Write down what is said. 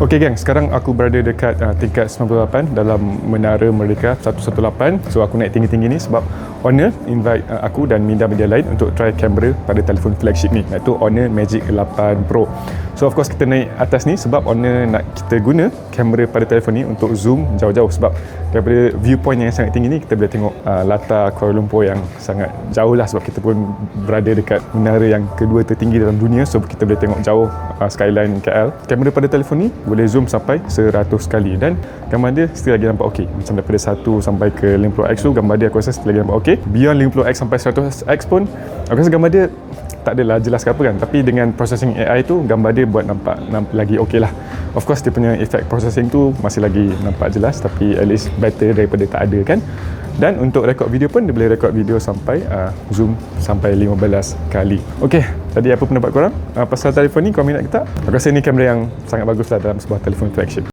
Okey geng, sekarang aku berada dekat tingkat 98 dalam Menara Merdeka 118. So aku naik tinggi-tinggi ni sebab owner invite aku dan media lain untuk try kamera pada telefon flagship ni, iaitu Honor Magic 8 Pro. So of course kita naik atas ni sebab owner nak kita guna kamera pada telefon ni untuk zoom jauh-jauh, sebab daripada viewpoint yang sangat tinggi ni kita boleh tengok latar Kuala Lumpur yang sangat jauh lah, sebab kita pun berada dekat menara yang kedua tertinggi dalam dunia. So kita boleh tengok jauh skyline KL. Kamera pada telefon ni boleh zoom sampai 100 kali dan gambar dia still lagi nampak okey. Macam daripada 1 sampai ke 50x tu gambar dia aku rasa still lagi nampak okey. Beyond 50x sampai 100x pun aku rasa gambar dia tak adalah jelas ke apa kan, tapi dengan processing AI tu gambar dia buat nampak lagi okey lah. Of course dia punya effect processing tu masih lagi nampak jelas, tapi at least better daripada tak ada kan. Dan untuk rekod video pun dia boleh rekod video sampai zoom sampai 15 kali. Okey, tadi apa pendapat korang pasal telefon ni? Komen nak ke tak? Aku rasa ni kamera yang sangat bagus lah dalam sebuah telefon flagship.